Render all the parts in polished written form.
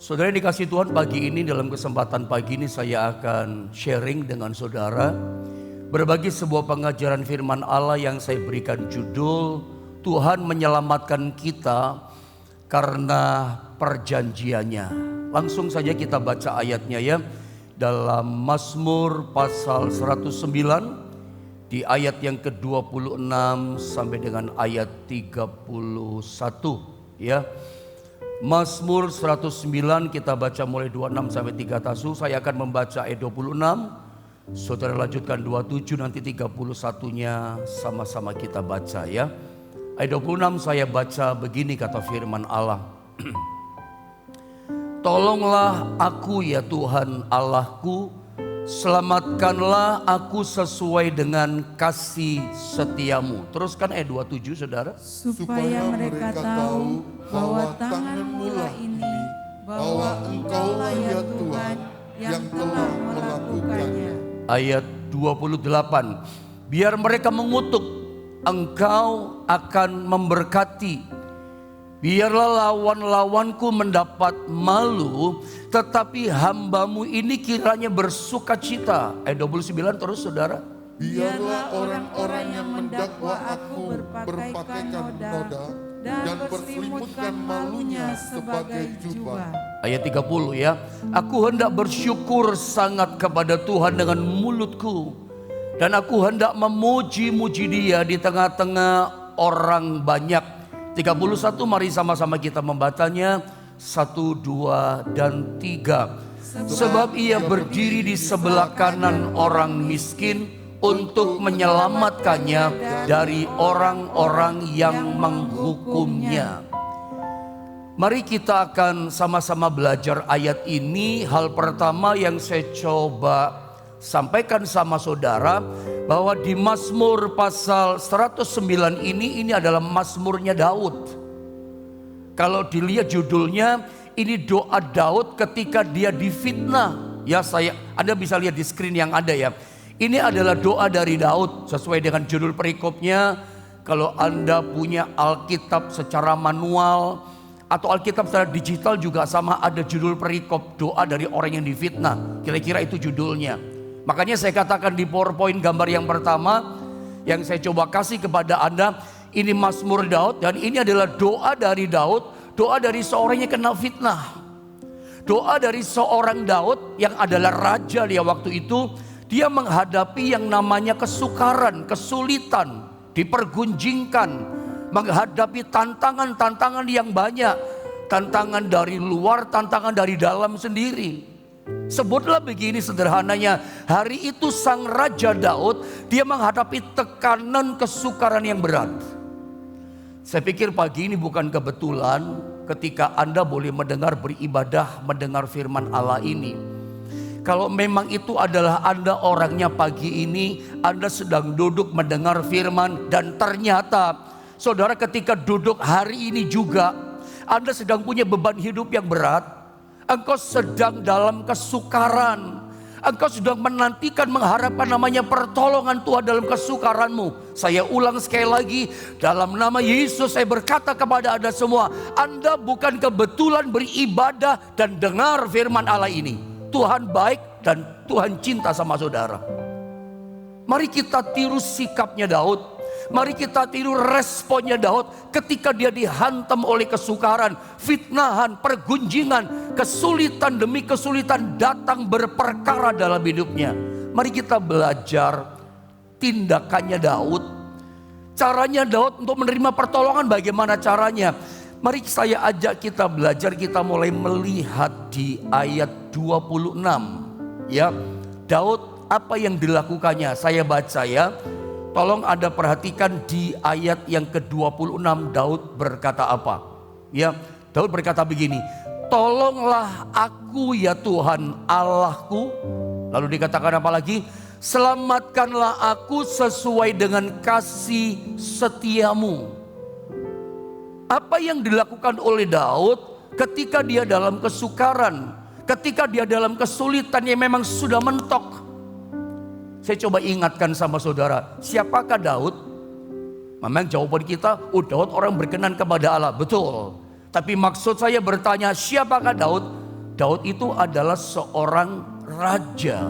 Saudara yang dikasihi Tuhan, pagi ini dalam kesempatan pagi ini saya akan sharing dengan saudara, berbagi sebuah pengajaran firman Allah yang saya berikan judul Tuhan menyelamatkan kita karena perjanjiannya. Langsung saja kita baca ayatnya ya, dalam Mazmur pasal 109 di ayat yang ke-26 sampai dengan ayat 31 ya. Mazmur 109 kita baca mulai 26 sampai 3 tasu. Saya akan membaca ayat 26. Saudara lanjutkan 27, nanti 31-nya sama-sama kita baca ya. Ayat 26 saya baca begini kata firman Allah. Tolonglah aku ya Tuhan Allahku, selamatkanlah aku sesuai dengan kasih setiamu. Teruskan ayat 27 saudara. Supaya mereka tahu bahwa tangan-Mu lah ini, bahwa Engkaulah ya Tuhan yang telah melakukannya. Ayat 28. Biar mereka mengutuk, Engkau akan memberkati. Biarlah lawan-lawanku mendapat malu, tetapi hamba-Mu ini kiranya bersuka cita. Ayat 29 terus saudara. Biarlah orang-orang yang mendakwa aku berpakaikan noda dan berselimutkan malunya sebagai jubah. Ayat 30 ya. Aku hendak bersyukur sangat kepada Tuhan dengan mulutku, dan aku hendak memuji-muji Dia di tengah-tengah orang banyak. 31, mari sama-sama kita membacanya. 1, 2, dan 3. Sebab Ia berdiri di sebelah kanan orang miskin untuk menyelamatkannya dari orang-orang yang menghukumnya. Mari kita akan sama-sama belajar ayat ini. Hal pertama yang saya coba sampaikan sama saudara, bahwa di Mazmur pasal 109 ini adalah Mazmurnya Daud. Kalau dilihat judulnya, ini doa Daud ketika dia difitnah. Ya, Anda bisa lihat di screen yang ada ya. Ini adalah doa dari Daud sesuai dengan judul perikopnya. Kalau Anda punya Alkitab secara manual atau Alkitab secara digital juga sama, ada judul perikop doa dari orang yang difitnah. Kira-kira itu judulnya. Makanya saya katakan di PowerPoint gambar yang pertama yang saya coba kasih kepada Anda, ini Mazmur Daud, dan ini adalah doa dari Daud, doa dari seorang yang kena fitnah. Doa dari seorang Daud yang adalah raja dia waktu itu. Dia menghadapi yang namanya kesukaran, kesulitan, dipergunjingkan, menghadapi tantangan-tantangan yang banyak, tantangan dari luar, tantangan dari dalam sendiri. Sebutlah begini sederhananya, hari itu sang Raja Daud, dia menghadapi tekanan kesukaran yang berat. Saya pikir pagi ini bukan kebetulan ketika Anda boleh mendengar beribadah, mendengar firman Allah ini. Kalau memang itu adalah Anda orangnya pagi ini, Anda sedang duduk mendengar firman, dan ternyata saudara ketika duduk hari ini juga Anda sedang punya beban hidup yang berat. Engkau sedang dalam kesukaran, engkau sedang menantikan, mengharapkan namanya pertolongan Tuhan dalam kesukaranmu. Saya ulang sekali lagi, dalam nama Yesus saya berkata kepada Anda semua, Anda bukan kebetulan beribadah dan dengar firman Allah ini. Tuhan baik dan Tuhan cinta sama saudara. Mari kita tiru sikapnya Daud. Mari kita tiru responnya Daud ketika dia dihantam oleh kesukaran, fitnahan, pergunjingan, kesulitan demi kesulitan datang berperkara dalam hidupnya. Mari kita belajar tindakannya Daud. Caranya Daud untuk menerima pertolongan bagaimana caranya. Mari saya ajak kita belajar, kita mulai melihat di ayat 26. Ya, Daud apa yang dilakukannya? Saya baca ya. Tolong Anda perhatikan di ayat yang ke-26 Daud berkata apa? Ya, Daud berkata begini, tolonglah aku ya Tuhan Allahku. Lalu dikatakan apa lagi? Selamatkanlah aku sesuai dengan kasih setiamu. Apa yang dilakukan oleh Daud ketika dia dalam kesukaran, ketika dia dalam kesulitan yang memang sudah mentok? Saya coba ingatkan sama saudara, siapakah Daud? Memang jawaban kita, Daud orang berkenan kepada Allah, betul. Tapi maksud saya bertanya, siapakah Daud? Daud itu adalah seorang raja.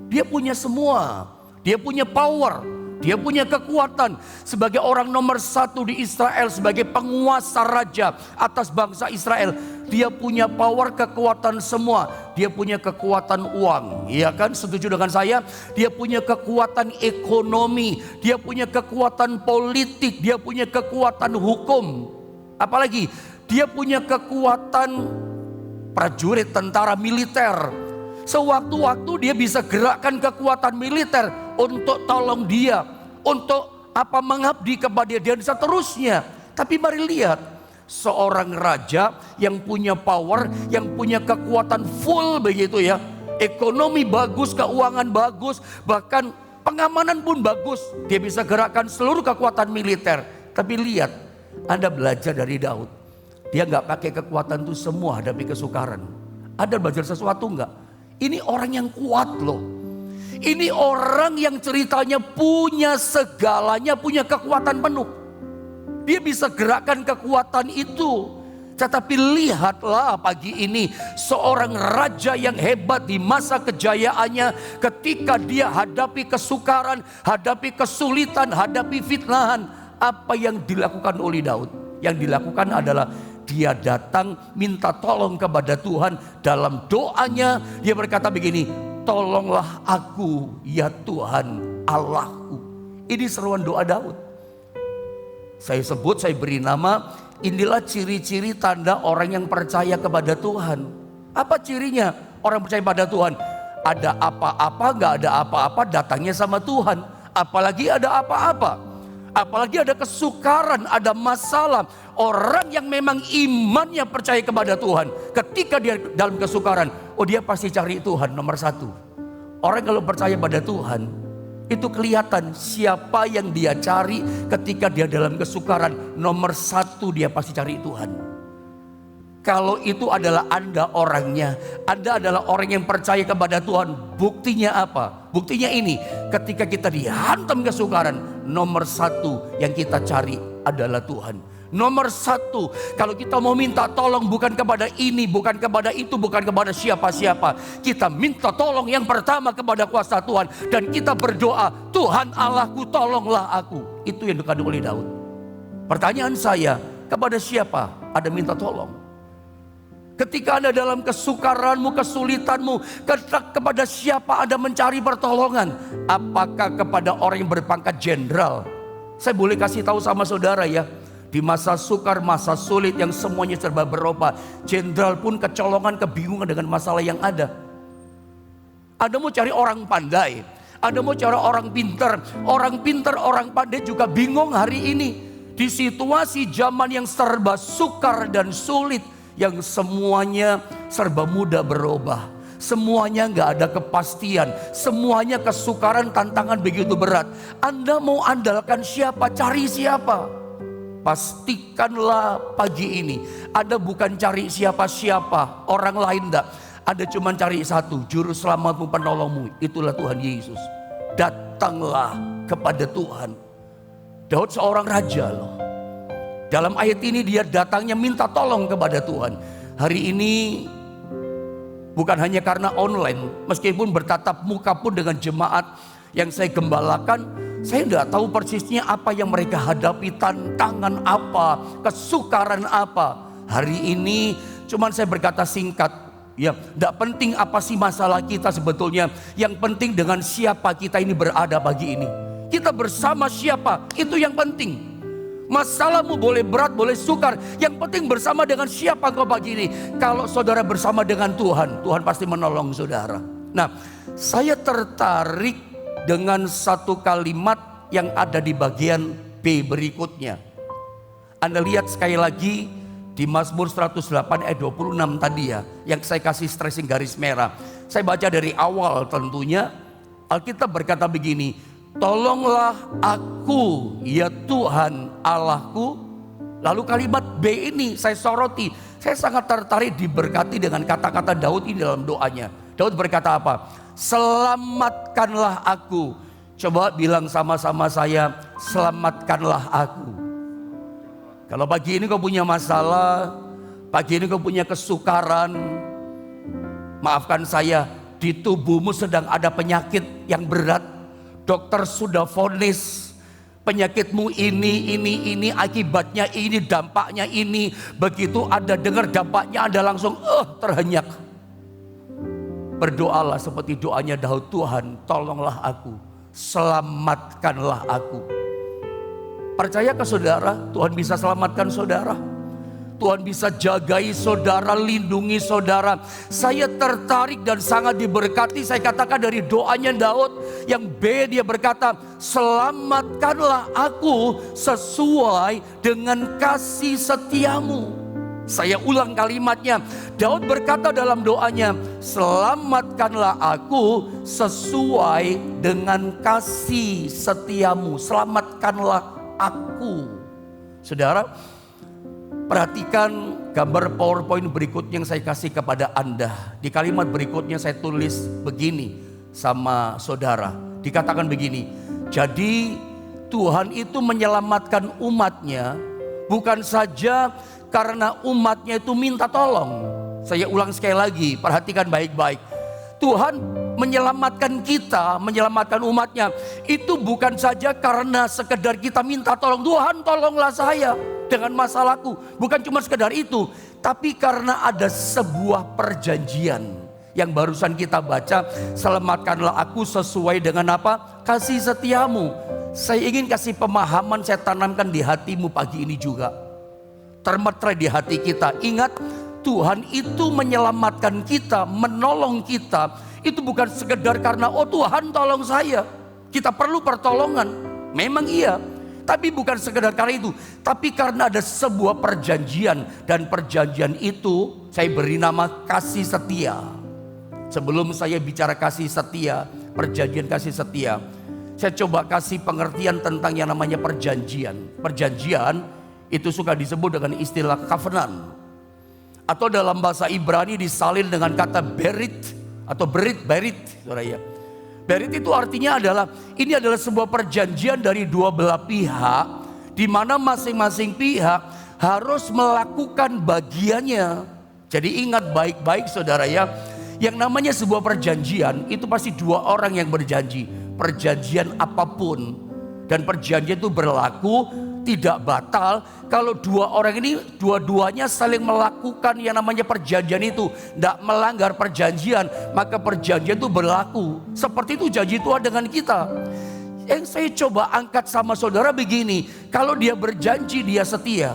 Dia punya semua. Dia punya power, dia punya kekuatan. Sebagai orang nomor 1 di Israel, sebagai penguasa raja atas bangsa Israel, dia punya power, kekuatan semua. Dia punya kekuatan uang, ya kan? Setuju dengan saya? Dia punya kekuatan ekonomi, dia punya kekuatan politik, dia punya kekuatan hukum. Apalagi dia punya kekuatan prajurit, tentara, militer. Sewaktu-waktu dia bisa gerakkan kekuatan militer untuk tolong dia, untuk mengabdi kepada dia dan seterusnya. Tapi mari lihat, seorang raja yang punya power, yang punya kekuatan full begitu ya. Ekonomi bagus, keuangan bagus, bahkan pengamanan pun bagus. Dia bisa gerakkan seluruh kekuatan militer. Tapi lihat, Anda belajar dari Daud. Dia nggak pakai kekuatan itu semua hadapi kesukaran. Ada belajar sesuatu nggak? Ini orang yang kuat loh. Ini orang yang ceritanya punya segalanya, punya kekuatan penuh. Dia bisa gerakkan kekuatan itu. Tetapi lihatlah pagi ini, seorang raja yang hebat di masa kejayaannya, ketika dia hadapi kesukaran, hadapi kesulitan, hadapi fitnahan, apa yang dilakukan oleh Daud? Yang dilakukan adalah dia datang minta tolong kepada Tuhan. Dalam doanya dia berkata begini, tolonglah aku ya Tuhan Allahku. Ini seruan doa Daud. Saya beri nama, inilah ciri-ciri tanda orang yang percaya kepada Tuhan. Apa cirinya orang percaya pada Tuhan? Ada apa-apa, gak ada apa-apa, datangnya sama Tuhan. Apalagi ada apa-apa, apalagi ada kesukaran, ada masalah. Orang yang memang imannya percaya kepada Tuhan, ketika dia dalam kesukaran, dia pasti cari Tuhan nomor 1. Orang kalau percaya pada Tuhan, itu kelihatan siapa yang dia cari ketika dia dalam kesukaran. Nomor 1 dia pasti cari Tuhan. Kalau itu adalah Anda orangnya, Anda adalah orang yang percaya kepada Tuhan. Buktinya apa? Buktinya ini, ketika kita dihantam kesukaran, nomor 1 yang kita cari adalah Tuhan. Nomor 1, kalau kita mau minta tolong bukan kepada ini, bukan kepada itu, bukan kepada siapa-siapa. Kita minta tolong yang pertama kepada kuasa Tuhan. Dan kita berdoa, Tuhan Allahku tolonglah aku. Itu yang dikatakan oleh Daud. Pertanyaan saya, kepada siapa Anda minta tolong? Ketika Anda dalam kesukaranmu, kesulitanmu, kepada siapa Anda mencari pertolongan? Apakah kepada orang yang berpangkat jenderal? Saya boleh kasih tahu sama saudara ya, di masa sukar, masa sulit yang semuanya serba berubah, jenderal pun kecolongan, kebingungan dengan masalah yang ada. Anda mau cari orang pandai, Anda mau cari orang pintar, orang pandai juga bingung hari ini. Di situasi zaman yang serba sukar dan sulit, yang semuanya serba mudah berubah, semuanya gak ada kepastian, semuanya kesukaran, tantangan begitu berat. Anda mau andalkan siapa? Cari siapa? Pastikanlah pagi ini Anda bukan cari siapa-siapa, orang lain enggak. Anda cuma cari satu, juru selamatmu, penolongmu, itulah Tuhan Yesus. Datanglah kepada Tuhan. Daud seorang raja loh. Dalam ayat ini dia datangnya minta tolong kepada Tuhan. Hari ini bukan hanya karena online, meskipun bertatap muka pun dengan jemaat yang saya gembalakan, saya tidak tahu persisnya apa yang mereka hadapi, tantangan apa, kesukaran apa. Hari ini cuman saya berkata singkat, ya, tidak penting apa sih masalah kita sebetulnya. Yang penting dengan siapa kita ini berada pagi ini. Kita bersama siapa, itu yang penting. Masalahmu boleh berat, boleh sukar, yang penting bersama dengan siapa kau pagi ini. Kalau saudara bersama dengan Tuhan, Tuhan pasti menolong saudara. Nah, saya tertarik dengan satu kalimat yang ada di bagian B berikutnya. Anda lihat sekali lagi di Mazmur 108 ayat 26 tadi ya, yang saya kasih stressing garis merah. Saya baca dari awal tentunya. Alkitab berkata begini, tolonglah aku ya Tuhan Allahku. Lalu kalimat B ini saya soroti. Saya sangat tertarik, diberkati dengan kata-kata Daud ini dalam doanya. Daud berkata apa? Selamatkanlah aku. Coba bilang sama-sama saya, selamatkanlah aku. Kalau pagi ini kau punya masalah, pagi ini kau punya kesukaran, Maafkan saya, di tubuhmu sedang ada penyakit yang berat. Dokter sudah vonis penyakitmu ini, akibatnya ini, dampaknya ini. Begitu Anda dengar dampaknya, Anda langsung terhenyak. Berdoalah seperti doanya Daud, Tuhan tolonglah aku, selamatkanlah aku. Percaya ke saudara, Tuhan bisa selamatkan saudara. Tuhan bisa jagai saudara, lindungi saudara. Saya tertarik dan sangat diberkati, saya katakan dari doanya Daud. Yang B, dia berkata, selamatkanlah aku sesuai dengan kasih setiamu. Saya ulang kalimatnya. Daud berkata dalam doanya, selamatkanlah aku sesuai dengan kasih setiamu. Selamatkanlah aku. Saudara, perhatikan gambar PowerPoint berikutnya yang saya kasih kepada Anda. Di kalimat berikutnya saya tulis begini sama saudara. Dikatakan begini, jadi Tuhan itu menyelamatkan umatnya bukan saja karena umatnya itu minta tolong. Saya ulang sekali lagi, perhatikan baik-baik. Tuhan menyelamatkan kita, menyelamatkan umatnya, itu bukan saja karena sekedar kita minta tolong. Tuhan tolonglah saya dengan masalahku. Bukan cuma sekedar itu, tapi karena ada sebuah perjanjian yang barusan kita baca. Selamatkanlah aku sesuai dengan apa? Kasih setiamu. Saya ingin kasih pemahaman, saya tanamkan di hatimu pagi ini juga. Termeterai di hati kita. Ingat, Tuhan itu menyelamatkan kita, menolong kita. Itu bukan sekedar karena Tuhan tolong saya, kita perlu pertolongan. Memang iya, tapi bukan sekedar karena itu, tapi karena ada sebuah perjanjian. Dan perjanjian itu saya beri nama kasih setia. Sebelum saya bicara kasih setia, perjanjian kasih setia, saya coba kasih pengertian tentang yang namanya perjanjian. Perjanjian itu suka disebut dengan istilah covenant, atau dalam bahasa Ibrani disalin dengan kata berit atau berit. Berit itu artinya adalah, ini adalah sebuah perjanjian dari dua belah pihak, di mana masing-masing pihak harus melakukan bagiannya. Jadi ingat baik-baik saudara ya, yang namanya sebuah perjanjian itu pasti dua orang yang berjanji. Perjanjian apapun, dan perjanjian itu berlaku, tidak batal kalau dua orang ini dua-duanya saling melakukan yang namanya perjanjian itu. Tidak melanggar perjanjian, maka perjanjian itu berlaku. Seperti itu janji Tuhan dengan kita. Yang saya coba angkat sama saudara begini, kalau dia berjanji dia setia.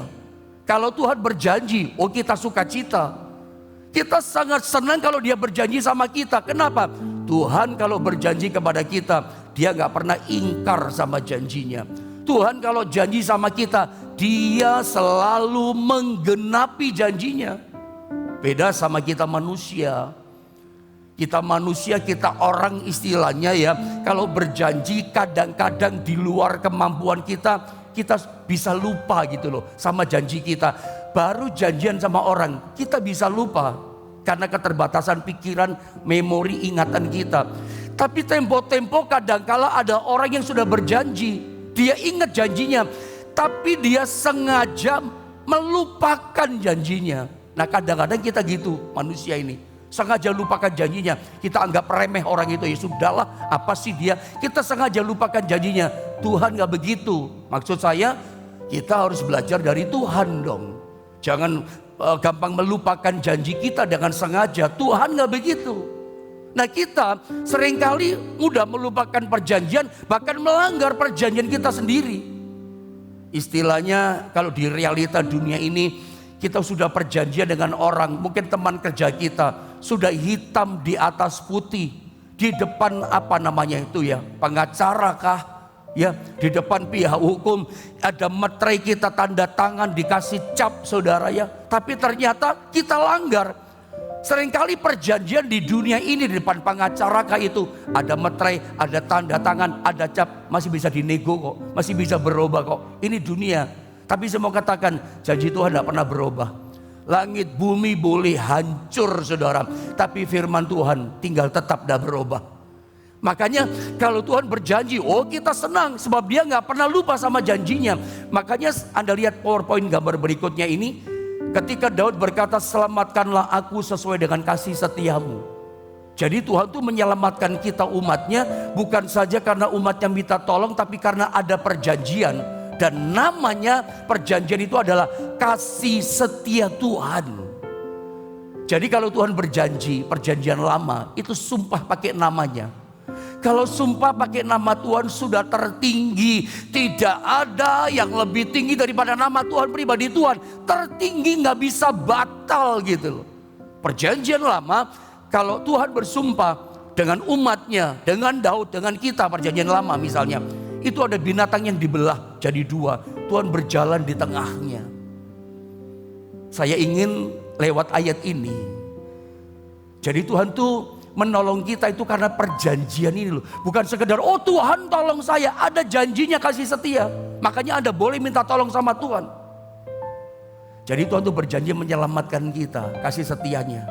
Kalau Tuhan berjanji, kita sukacita. Kita sangat senang kalau dia berjanji sama kita. Kenapa? Tuhan kalau berjanji kepada kita, dia gak pernah ingkar sama janjinya. Tuhan kalau janji sama kita, dia selalu menggenapi janjinya. Beda sama kita manusia. Kita manusia, kita orang istilahnya ya, kalau berjanji kadang-kadang di luar kemampuan kita bisa lupa gitu loh sama janji kita. Baru janjian sama orang, kita bisa lupa karena keterbatasan pikiran, memori, ingatan kita. Tapi tempo-tempo kadangkala ada orang yang sudah berjanji, dia ingat janjinya, tapi dia sengaja melupakan janjinya. Nah kadang-kadang kita gitu manusia ini, sengaja lupakan janjinya. Kita anggap remeh orang itu, ya sudahlah apa sih dia. Kita sengaja lupakan janjinya. Tuhan gak begitu. Maksud saya kita harus belajar dari Tuhan dong. Jangan gampang melupakan janji kita dengan sengaja. Tuhan gak begitu. Nah kita seringkali mudah melupakan perjanjian, bahkan melanggar perjanjian kita sendiri. Istilahnya kalau di realita dunia ini, kita sudah perjanjian dengan orang, mungkin teman kerja kita, sudah hitam di atas putih, di depan apa namanya itu ya, pengacara kah? Ya, di depan pihak hukum ada meterai kita tanda tangan, dikasih cap saudara ya, tapi ternyata kita langgar. Seringkali perjanjian di dunia ini di depan pengacara kah itu ada meterai, ada tanda tangan, ada cap, masih bisa dinego kok, masih bisa berubah kok. Ini dunia. Tapi saya mau katakan janji Tuhan tidak pernah berubah. Langit bumi boleh hancur saudara, tapi firman Tuhan tinggal tetap tidak berubah. Makanya kalau Tuhan berjanji, kita senang sebab dia nggak pernah lupa sama janjinya. Makanya Anda lihat PowerPoint gambar berikutnya ini, Ketika Daud berkata, selamatkanlah aku sesuai dengan kasih setiamu. Jadi Tuhan tuh menyelamatkan kita umatnya bukan saja karena umatnya minta tolong, tapi karena ada perjanjian. Dan namanya perjanjian itu adalah kasih setia Tuhan. Jadi kalau Tuhan berjanji, perjanjian lama itu sumpah pakai namanya. Kalau sumpah pakai nama Tuhan sudah tertinggi. Tidak ada yang lebih tinggi daripada nama Tuhan pribadi Tuhan. Tertinggi, gak bisa batal gitu loh. Perjanjian lama, kalau Tuhan bersumpah dengan umatnya, dengan Daud, dengan kita, perjanjian lama misalnya. Itu ada binatang yang dibelah jadi dua. Tuhan berjalan di tengahnya. Saya ingin lewat ayat ini. Jadi Tuhan tuh menolong kita itu karena perjanjian ini loh. Bukan sekedar, oh Tuhan tolong saya. Ada janjinya kasih setia. Makanya Anda boleh minta tolong sama Tuhan. Jadi Tuhan tuh berjanji menyelamatkan kita. Kasih setianya.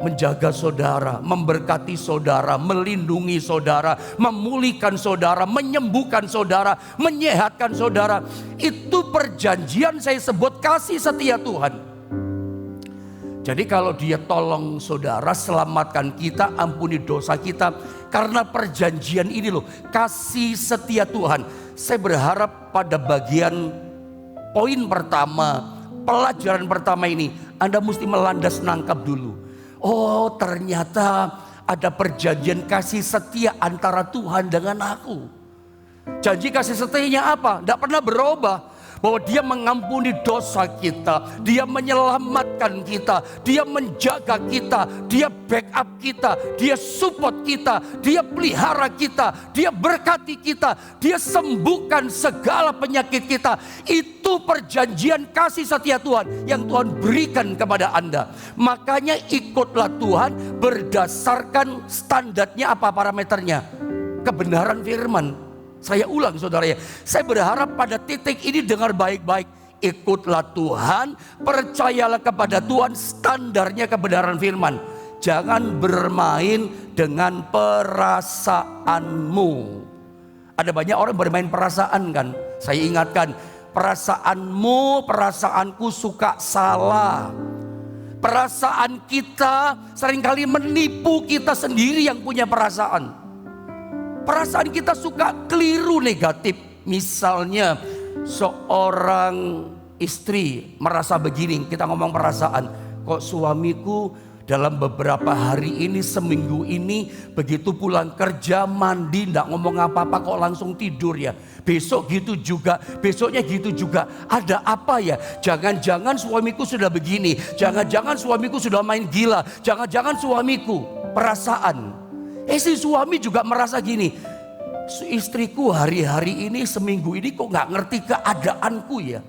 Menjaga saudara, memberkati saudara, melindungi saudara, memulihkan saudara, menyembuhkan saudara, menyehatkan saudara. Itu perjanjian saya sebut kasih setia Tuhan. Jadi kalau dia tolong saudara, selamatkan kita, ampuni dosa kita. Karena perjanjian ini loh, kasih setia Tuhan. Saya berharap pada bagian poin pertama, pelajaran pertama ini, Anda mesti melandas nangkap dulu. Oh ternyata ada perjanjian kasih setia antara Tuhan dengan aku. Janji kasih setianya apa? Tidak pernah berubah. Bahwa dia mengampuni dosa kita, dia menyelamatkan kita, dia menjaga kita, dia backup kita, dia support kita, dia pelihara kita, dia berkati kita, dia sembuhkan segala penyakit kita. Itu perjanjian kasih setia Tuhan yang Tuhan berikan kepada Anda. Makanya ikutlah Tuhan berdasarkan standarnya apa, parameternya? Kebenaran firman. Saya ulang saudara ya, saya berharap pada titik ini dengar baik-baik. Ikutlah Tuhan, percayalah kepada Tuhan, standarnya kebenaran firman. Jangan bermain dengan perasaanmu. Ada banyak orang bermain perasaan kan. Saya ingatkan, perasaanmu, perasaanku suka salah. Perasaan kita seringkali menipu kita sendiri yang punya perasaan. Perasaan kita suka keliru negatif. Misalnya seorang istri merasa begini, kita ngomong perasaan. Kok suamiku dalam beberapa hari ini, seminggu ini, begitu pulang kerja mandi gak ngomong apa-apa kok langsung tidur ya. Besok gitu juga, besoknya gitu juga. Ada apa ya? Jangan-jangan suamiku sudah begini. Jangan-jangan suamiku sudah main gila. Jangan-jangan suamiku. Perasaan. Si suami juga merasa gini, istriku hari-hari ini, seminggu ini kok gak ngerti keadaanku ya.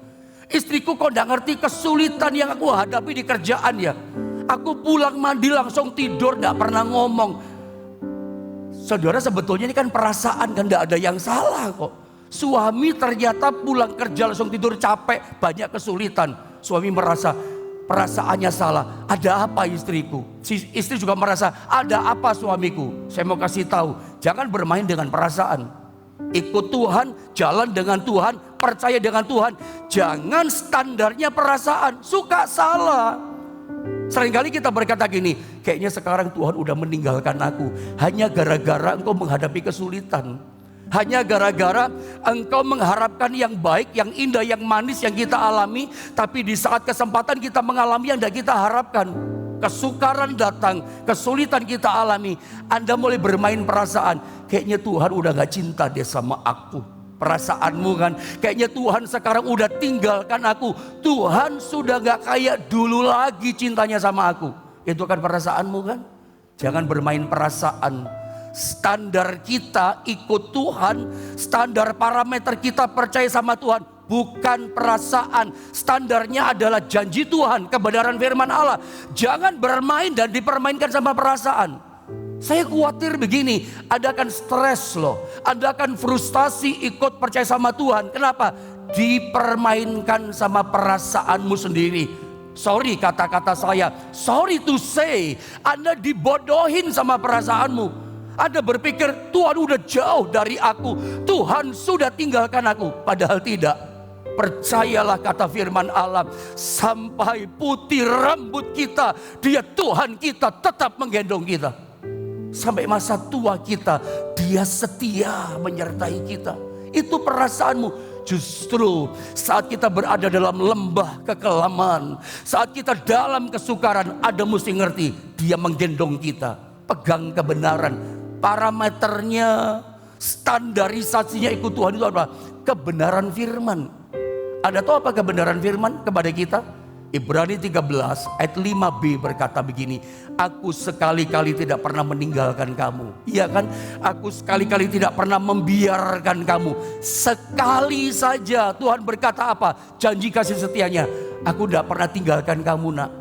Istriku kok gak ngerti kesulitan yang aku hadapi di kerjaan ya. Aku pulang mandi langsung tidur, gak pernah ngomong. Saudara, sebetulnya ini kan perasaan kan, gak ada yang salah kok. Suami ternyata pulang kerja langsung tidur, capek, banyak kesulitan. Suami merasa perasaannya salah. Ada apa istriku? Si istri juga merasa ada apa suamiku? Saya mau kasih tahu, jangan bermain dengan perasaan. Ikut Tuhan, jalan dengan Tuhan, percaya dengan Tuhan. Jangan standarnya perasaan, suka salah. Seringkali kita berkata gini, kayaknya sekarang Tuhan udah meninggalkan aku hanya gara-gara engkau menghadapi kesulitan. Hanya gara-gara engkau mengharapkan yang baik, yang indah, yang manis yang kita alami. Tapi di saat kesempatan kita mengalami yang tidak kita harapkan. Kesukaran datang, kesulitan kita alami. Anda mulai bermain perasaan. Kayaknya Tuhan udah gak cinta deh sama aku. Perasaanmu kan, kayaknya Tuhan sekarang udah tinggalkan aku. Tuhan sudah gak kayak dulu lagi cintanya sama aku. Itu kan perasaanmu kan. Jangan bermain perasaan. Standar kita ikut Tuhan, standar parameter kita percaya sama Tuhan, bukan perasaan. Standarnya adalah janji Tuhan, kebenaran firman Allah. Jangan bermain dan dipermainkan sama perasaan. Saya khawatir begini, Anda akan stres loh, Anda akan frustasi ikut percaya sama Tuhan. Kenapa? Dipermainkan sama perasaanmu sendiri. Sorry kata-kata saya, sorry to say, Anda dibodohin sama perasaanmu. Anda berpikir Tuhan udah jauh dari aku, Tuhan sudah tinggalkan aku. Padahal tidak. Percayalah kata firman Allah, sampai putih rambut kita, Dia Tuhan kita tetap menggendong kita. Sampai masa tua kita, Dia setia menyertai kita. Itu perasaanmu. Justru saat kita berada dalam lembah kekelaman, saat kita dalam kesukaran, Anda mesti ngerti, Dia menggendong kita. Pegang kebenaran. Parameternya, standarisasinya ikut Tuhan itu apa? Kebenaran firman. Anda tahu apa kebenaran firman kepada kita? Ibrani 13 ayat 5b berkata begini, aku sekali-kali tidak pernah meninggalkan kamu. Iya kan? Aku sekali-kali tidak pernah membiarkan kamu. Sekali saja Tuhan berkata apa? Janji kasih setianya. Aku tidak pernah tinggalkan kamu, nak.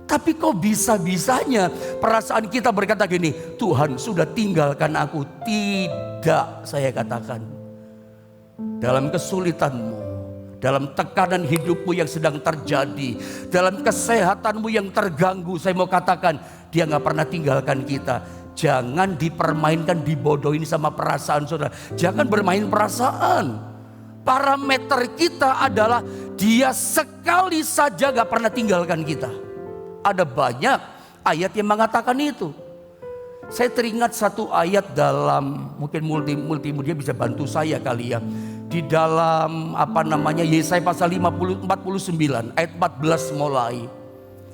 Tapi kok bisa-bisanya perasaan kita berkata gini, Tuhan sudah tinggalkan aku. Tidak, saya katakan. Dalam kesulitanmu, dalam tekanan hidupmu yang sedang terjadi, dalam kesehatanmu yang terganggu, saya mau katakan, Dia gak pernah tinggalkan kita. Jangan dipermainkan, dibodohin sama perasaan saudara. Jangan bermain perasaan. Parameter kita adalah Dia sekali saja gak pernah tinggalkan kita. Ada banyak ayat yang mengatakan itu. Saya teringat satu ayat dalam, mungkin multimedia bisa bantu saya kali ya. Di dalam Yesaya pasal 49 ayat 14 mulai.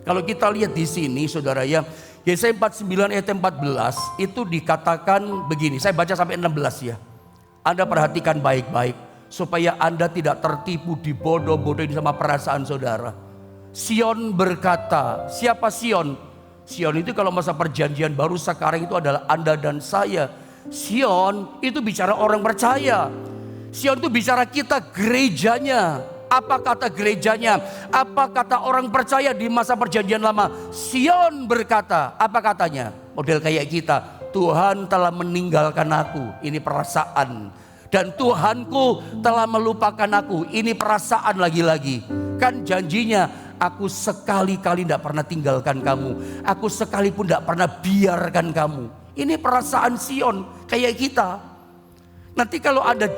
Kalau kita lihat di sini saudara ya, Yesaya 49 ayat 14 itu dikatakan begini. Saya baca sampai 16 ya. Anda perhatikan baik-baik supaya Anda tidak tertipu, dibodoh-bodohin sama perasaan saudara. Sion berkata, siapa Sion? Sion itu kalau masa perjanjian baru sekarang itu adalah Anda dan saya. Sion itu bicara orang percaya. Sion itu bicara kita, gerejanya. Apa kata gerejanya? Apa kata orang percaya di masa perjanjian lama? Sion berkata, apa katanya? Model kayak kita, Tuhan telah meninggalkan aku. Ini perasaan. Dan Tuhanku telah melupakan aku. Ini perasaan lagi-lagi. Kan janjinya, aku sekali-kali tidak pernah tinggalkan kamu. Aku sekalipun tidak pernah biarkan kamu. Ini perasaan Sion kayak kita. Nanti kalau ada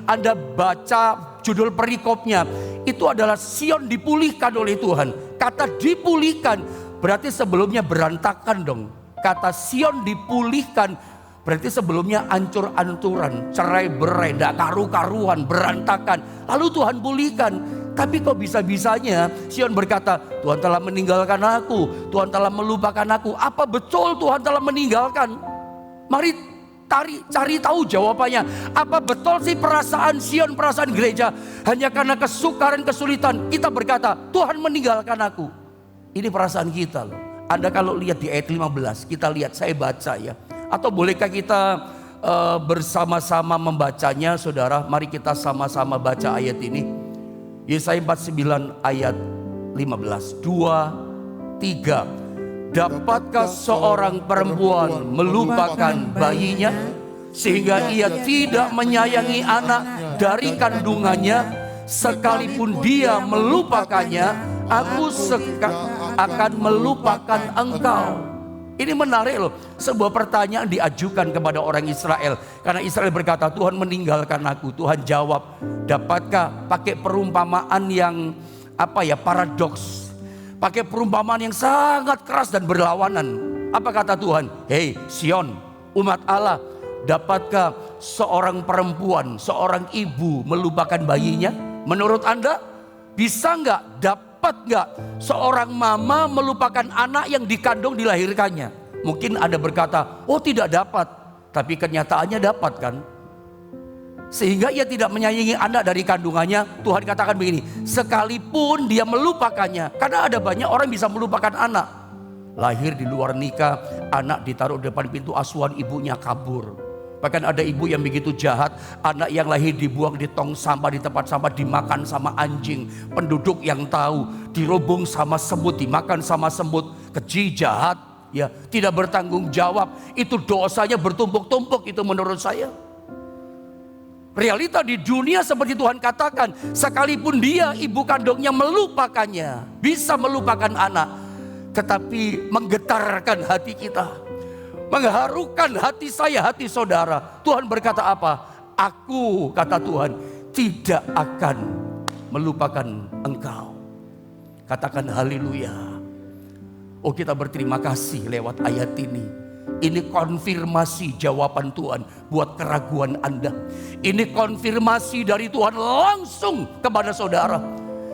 Anda baca judul perikopnya, itu adalah Sion dipulihkan oleh Tuhan. Kata dipulihkan berarti sebelumnya berantakan dong. Kata Sion dipulihkan berarti sebelumnya ancur-ancuran, cerai-berai, tidak karu-karuan, berantakan. Lalu Tuhan pulihkan. Tapi kok bisa-bisanya Sion berkata, Tuhan telah meninggalkan aku, Tuhan telah melupakan aku. Apa betul Tuhan telah meninggalkan? Mari cari tahu jawabannya. Apa betul sih perasaan Sion, perasaan gereja? Hanya karena kesukaran, kesulitan kita berkata, Tuhan meninggalkan aku. Ini perasaan kita loh. Anda kalau lihat di ayat 15, kita lihat, saya baca ya. Atau bolehkah kita bersama-sama membacanya saudara? Mari kita sama-sama baca ayat ini. Yesaya 49 ayat 15. 2, 3. Dapatkah seorang perempuan melupakan bayinya sehingga ia tidak menyayangi anak dari kandungannya? Sekalipun dia melupakannya, aku akan melupakan engkau. Ini menarik loh. Sebuah pertanyaan diajukan kepada orang Israel. Karena Israel berkata, Tuhan meninggalkan aku. Tuhan jawab, dapatkah pakai perumpamaan yang paradoks. Pakai perumpamaan yang sangat keras dan berlawanan. Apa kata Tuhan? Hei Sion, umat Allah, dapatkah seorang perempuan, seorang ibu melupakan bayinya? Menurut Anda bisa nggak, dapat nggak seorang mama melupakan anak yang dikandung dilahirkannya? Mungkin Anda berkata, oh tidak dapat. Tapi kenyataannya dapat kan? Sehingga ia tidak menyayangi anak dari kandungannya. Tuhan katakan begini, sekalipun dia melupakannya. Karena ada banyak orang bisa melupakan anak. Lahir di luar nikah, anak ditaruh di depan pintu asuhan ibunya, kabur. Bahkan ada ibu yang begitu jahat, anak yang lahir dibuang di tong sampah, di tempat sampah, dimakan sama anjing. Penduduk yang tahu, dirobong sama semut, dimakan sama semut. Keji, jahat, ya, tidak bertanggung jawab. Itu dosanya bertumpuk-tumpuk, itu menurut saya. Realita di dunia seperti Tuhan katakan, sekalipun dia ibu kandungnya melupakannya, bisa melupakan anak, tetapi menggetarkan hati kita, mengharukan hati saya, hati saudara. Tuhan berkata apa? Aku, kata Tuhan, tidak akan melupakan engkau. Katakan haleluya. Oh, kita berterima kasih lewat ayat ini. Ini konfirmasi jawaban Tuhan buat keraguan Anda. Ini konfirmasi dari Tuhan langsung kepada saudara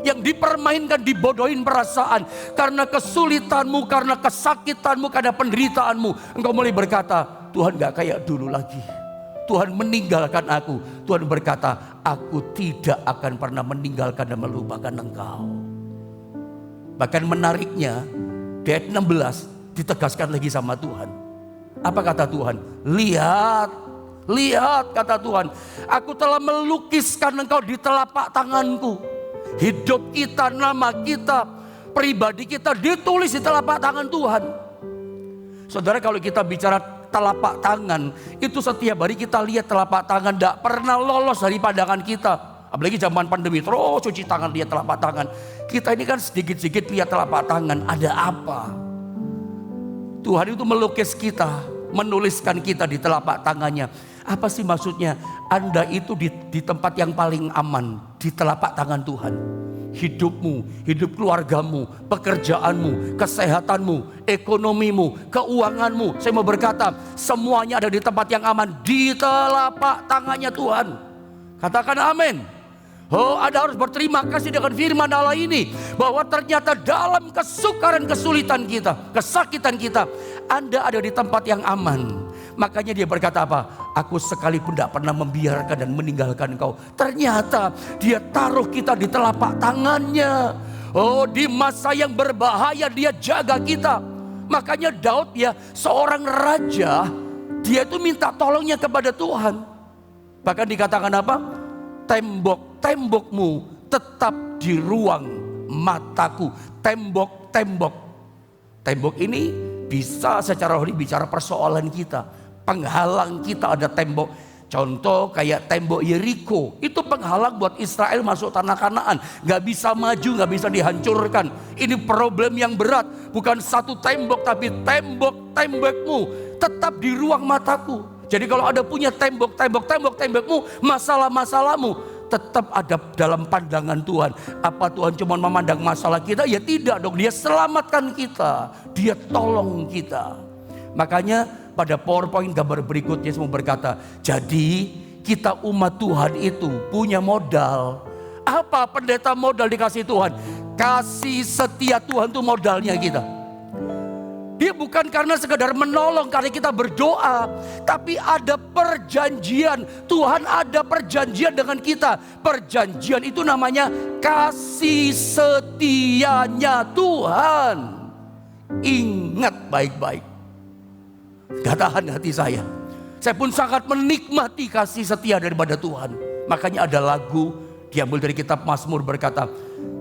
yang dipermainkan, dibodohin perasaan karena kesulitanmu, karena kesakitanmu, karena penderitaanmu. Engkau mulai berkata, Tuhan gak kayak dulu lagi. Tuhan meninggalkan aku. Tuhan berkata, aku tidak akan pernah meninggalkan dan melupakan engkau. Bahkan menariknya, di ayat 16 ditegaskan lagi sama Tuhan. Apa kata Tuhan? Lihat, lihat kata Tuhan. Aku telah melukiskan engkau di telapak tanganku. Hidup kita, nama kita, pribadi kita ditulis di telapak tangan Tuhan. Saudara, kalau kita bicara telapak tangan, itu setiap hari kita lihat telapak tangan, tidak pernah lolos dari pandangan kita. Apalagi zaman pandemi, terus cuci tangan, lihat telapak tangan. Kita ini kan sedikit-sedikit lihat telapak tangan, ada apa? Tuhan itu melukis kita, menuliskan kita di telapak tangannya. Apa sih maksudnya? Anda itu di tempat yang paling aman, di telapak tangan Tuhan. Hidupmu, hidup keluargamu, pekerjaanmu, kesehatanmu, ekonomimu, keuanganmu. Saya mau berkata, semuanya ada di tempat yang aman, di telapak tangannya Tuhan. Katakan amin. Oh, Anda harus berterima kasih dengan firman Allah ini, bahwa ternyata dalam kesukaran, kesulitan kita, kesakitan kita, Anda ada di tempat yang aman. Makanya dia berkata apa? Aku sekalipun tidak pernah membiarkan dan meninggalkan engkau. Ternyata dia taruh kita di telapak tangannya. Oh, di masa yang berbahaya dia jaga kita. Makanya Daud ya, seorang raja, dia itu minta tolongnya kepada Tuhan. Bahkan dikatakan apa? Tembok-tembokmu tetap di ruang mataku. Tembok-tembok. Tembok ini bisa secara rohani bicara persoalan kita. Penghalang kita, ada tembok. Contoh kayak tembok Yeriko. Itu penghalang buat Israel masuk tanah Kanaan. Gak bisa maju, gak bisa dihancurkan. Ini problem yang berat. Bukan satu tembok, tapi tembokmu tetap di ruang mataku. Jadi kalau ada punya tembokmu, masalah-masalahmu tetap ada dalam pandangan Tuhan. Apa Tuhan cuma memandang masalah kita? Ya tidak dong, dia selamatkan kita, dia tolong kita. Makanya pada PowerPoint gambar berikutnya semua berkata, jadi kita umat Tuhan itu punya modal. Apa pendeta modal dikasih Tuhan? Kasih setia Tuhan itu modalnya kita. Dia bukan karena sekedar menolong, karena kita berdoa, tapi ada perjanjian. Tuhan ada perjanjian dengan kita. Perjanjian itu namanya kasih setianya Tuhan. Ingat baik-baik. Gak tahan hati saya. Saya pun sangat menikmati kasih setia daripada Tuhan. Makanya ada lagu diambil dari kitab Mazmur berkata,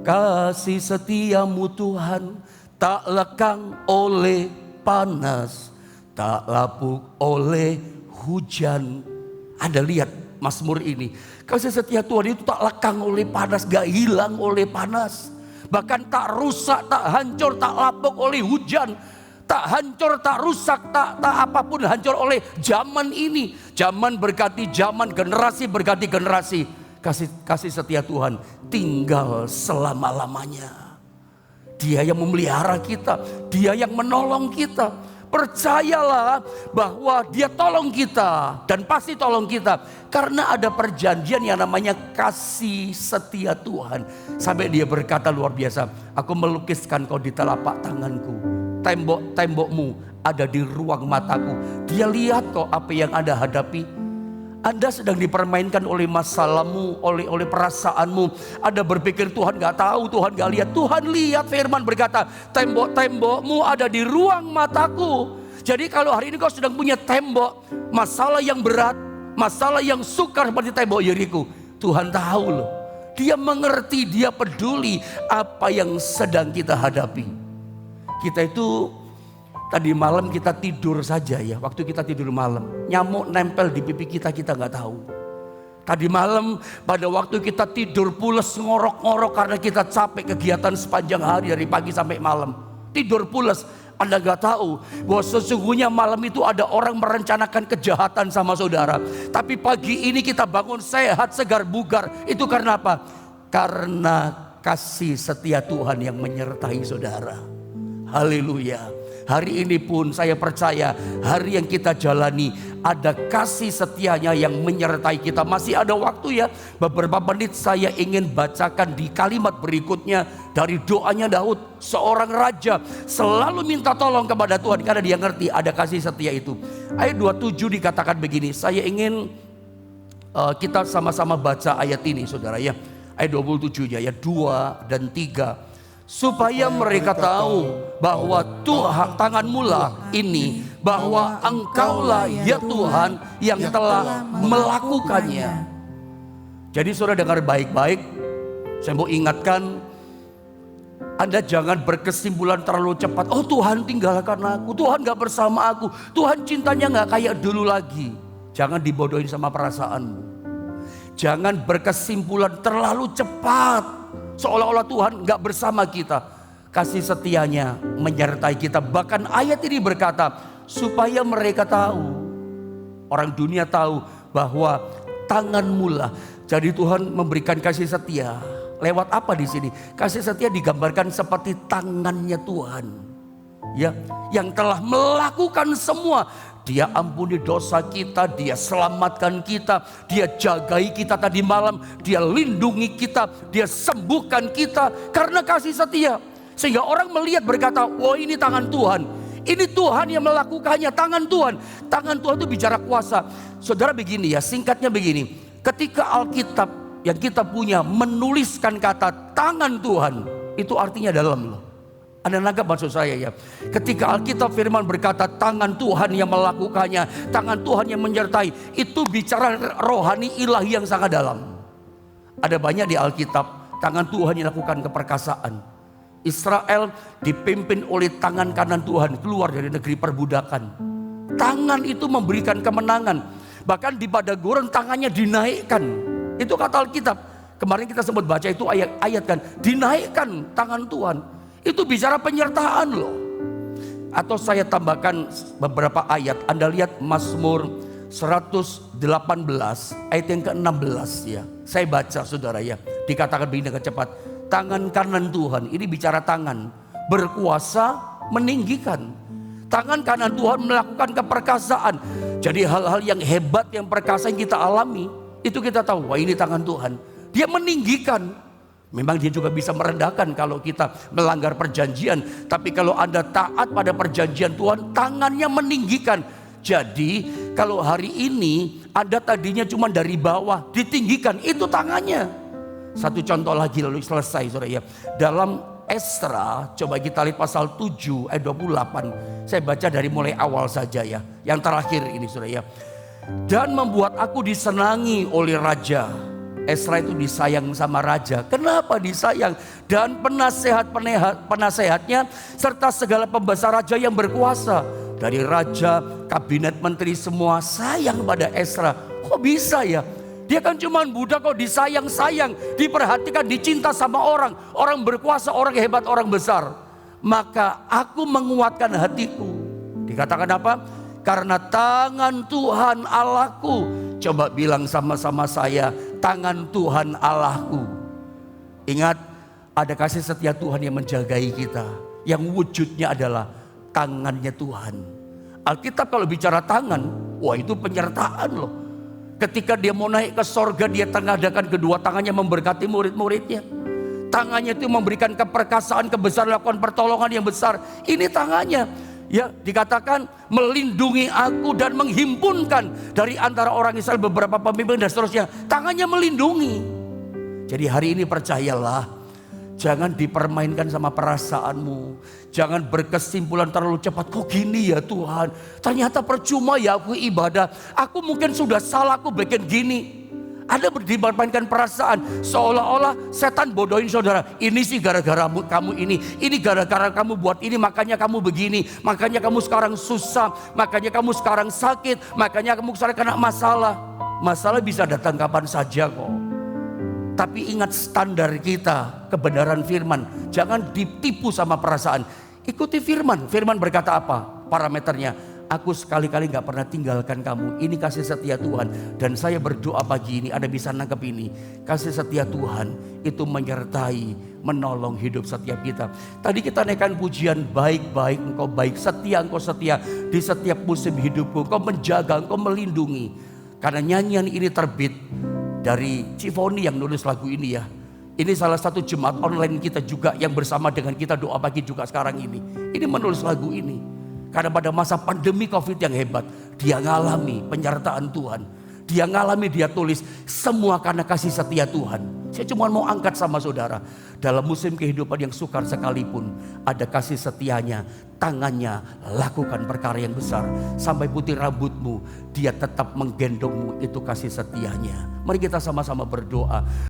kasih setiamu Tuhan tak lekang oleh panas, tak lapuk oleh hujan. Anda lihat Mazmur ini. Kasih setia Tuhan itu tak lekang oleh panas, gak hilang oleh panas. Bahkan tak rusak, tak hancur, tak lapuk oleh hujan. Tak hancur, tak rusak, tak apapun hancur oleh zaman ini. Zaman berganti zaman, generasi berganti generasi. Kasih setia Tuhan tinggal selama-lamanya. Dia yang memelihara kita, dia yang menolong kita. Percayalah bahwa dia tolong kita dan pasti tolong kita. Karena ada perjanjian yang namanya kasih setia Tuhan. Sampai dia berkata luar biasa, aku melukiskan kau di telapak tanganku. Tembok-tembokmu ada di ruang mataku. Dia lihat kok apa yang Anda hadapi. Anda sedang dipermainkan oleh masalahmu, oleh perasaanmu. Anda berpikir Tuhan gak tahu, Tuhan gak lihat. Tuhan lihat, firman berkata, tembok-tembokmu ada di ruang mataku. Jadi kalau hari ini kau sedang punya tembok, masalah yang berat, masalah yang sukar seperti tembok Yeriko, Tuhan tahu loh. Dia mengerti, dia peduli apa yang sedang kita hadapi. Kita itu tadi malam kita tidur saja ya. Waktu kita tidur malam, nyamuk nempel di pipi kita gak tahu. Tadi malam pada waktu kita tidur pules ngorok-ngorok karena kita capek kegiatan sepanjang hari dari pagi sampai malam. Tidur pules, Anda gak tahu bahwa sesungguhnya malam itu ada orang merencanakan kejahatan sama saudara. Tapi pagi ini kita bangun sehat, segar, bugar. Itu karena apa? Karena kasih setia Tuhan yang menyertai saudara. Haleluya. Hari ini pun saya percaya hari yang kita jalani ada kasih setianya yang menyertai kita. Masih ada waktu ya, beberapa menit saya ingin bacakan di kalimat berikutnya dari doanya Daud. Seorang raja selalu minta tolong kepada Tuhan karena dia ngerti ada kasih setia itu. Ayat 27 dikatakan begini, saya ingin kita sama-sama baca ayat ini saudara ya. Ayat 27 ya, ayat 2 dan 3. Supaya mereka tahu bahwa Tuhan tangan-Mu lah ini, bahwa Engkaulah ya Tuhan yang telah melakukannya. Jadi saudara dengar baik-baik, saya mau ingatkan, Anda jangan berkesimpulan terlalu cepat. Oh Tuhan tinggalkan aku, Tuhan gak bersama aku, Tuhan cintanya gak kayak dulu lagi. Jangan dibodohin sama perasaanmu. Jangan berkesimpulan terlalu cepat seolah-olah Tuhan gak bersama kita. Kasih setianya menyertai kita. Bahkan ayat ini berkata, supaya mereka tahu, orang dunia tahu bahwa tangan-Mu lah. Jadi Tuhan memberikan kasih setia. Lewat apa di sini? Kasih setia digambarkan seperti tangannya Tuhan, ya, yang telah melakukan semua. Dia ampuni dosa kita, Dia selamatkan kita, Dia jagai kita tadi malam, Dia lindungi kita, Dia sembuhkan kita karena kasih setia. Sehingga orang melihat berkata, oh ini tangan Tuhan, ini Tuhan yang melakukannya, tangan Tuhan. Tangan Tuhan itu bicara kuasa. Saudara begini ya, singkatnya begini, ketika Alkitab yang kita punya menuliskan kata tangan Tuhan, itu artinya dalam loh. Anda nangkap maksud saya ya? Ketika Alkitab firman berkata tangan Tuhan yang melakukannya, tangan Tuhan yang menyertai, itu bicara rohani ilahi yang sangat dalam. Ada banyak di Alkitab tangan Tuhan yang lakukan keperkasaan. Israel dipimpin oleh tangan kanan Tuhan keluar dari negeri perbudakan. Tangan itu memberikan kemenangan. Bahkan di padang gurun tangannya dinaikkan. Itu kata Alkitab. Kemarin kita sempat baca itu ayat-ayat kan, dinaikkan tangan Tuhan. Itu bicara penyertaan loh. Atau saya tambahkan beberapa ayat. Anda lihat Mazmur 118 ayat yang ke-16 ya. Saya baca saudara ya. Dikatakan begini dengan cepat. Tangan kanan Tuhan, ini bicara tangan, berkuasa meninggikan. Tangan kanan Tuhan melakukan keperkasaan. Jadi hal-hal yang hebat, yang perkasa yang kita alami, itu kita tahu, wah ini tangan Tuhan. Dia meninggikan. Memang dia juga bisa merendahkan kalau kita melanggar perjanjian. Tapi kalau Anda taat pada perjanjian Tuhan, tangannya meninggikan. Jadi kalau hari ini Anda tadinya cuma dari bawah, ditinggikan, itu tangannya. Satu contoh lagi lalu selesai saudara ya. Dalam Esra, coba kita lihat pasal 7 ayat 28. Saya baca dari mulai awal saja ya. Yang terakhir ini saudara ya. Dan membuat aku disenangi oleh raja. Esra itu disayang sama raja. Kenapa disayang? Dan penasehatnya serta segala pembesar raja yang berkuasa. Dari raja, kabinet menteri semua sayang pada Esra. Kok bisa ya? Dia kan cuma budak kok disayang-sayang, diperhatikan, dicinta sama orang. Orang berkuasa, orang hebat, orang besar. Maka aku menguatkan hatiku. Dikatakan apa? Karena tangan Tuhan Allahku. Coba bilang sama-sama saya, tangan Tuhan Allahku. Ingat, ada kasih setia Tuhan yang menjagai kita. Yang wujudnya adalah tangannya Tuhan. Alkitab kalau bicara tangan, wah itu penyertaan loh. Ketika dia mau naik ke sorga, dia tengadakan kedua tangannya memberkati murid-muridnya. Tangannya itu memberikan keperkasaan, kebesaran, lakukan pertolongan yang besar. Ini tangannya. Ya, dikatakan melindungi aku dan menghimpunkan dari antara orang Israel beberapa pemimpin dan seterusnya. Tangannya melindungi. Jadi hari ini percayalah, jangan dipermainkan sama perasaanmu. Jangan berkesimpulan terlalu cepat. Kok gini ya Tuhan? Ternyata percuma ya aku ibadah. Aku mungkin sudah salah, aku bikin gini. Ada dipermainkan perasaan, seolah-olah setan bodohin saudara. Ini sih gara-gara kamu ini gara-gara kamu buat ini, makanya kamu begini, makanya kamu sekarang susah, makanya kamu sekarang sakit, makanya kamu sekarang kena masalah. Masalah bisa datang kapan saja kok. Tapi ingat standar kita, kebenaran firman. Jangan ditipu sama perasaan. Ikuti firman. Firman berkata apa? Parameternya, aku sekali-kali gak pernah tinggalkan kamu. Ini kasih setia Tuhan. Dan saya berdoa pagi ini, Anda bisa nangkep ini. Kasih setia Tuhan itu menyertai, menolong hidup setiap kita. Tadi kita naikkan pujian, baik-baik engkau baik, setia engkau setia di setiap musim hidupku. Engkau menjaga, engkau melindungi. Karena nyanyian ini terbit dari Cifoni yang nulis lagu ini ya. Ini salah satu jemaat online kita juga yang bersama dengan kita doa pagi juga sekarang ini. Ini menulis lagu ini. Karena pada masa pandemi COVID yang hebat, dia ngalami penyertaan Tuhan. Dia ngalami, dia tulis, semua karena kasih setia Tuhan. Saya cuma mau angkat sama saudara. Dalam musim kehidupan yang sukar sekalipun, ada kasih setianya. Tangannya lakukan perkara yang besar. Sampai putih rambutmu, dia tetap menggendongmu, itu kasih setianya. Mari kita sama-sama berdoa.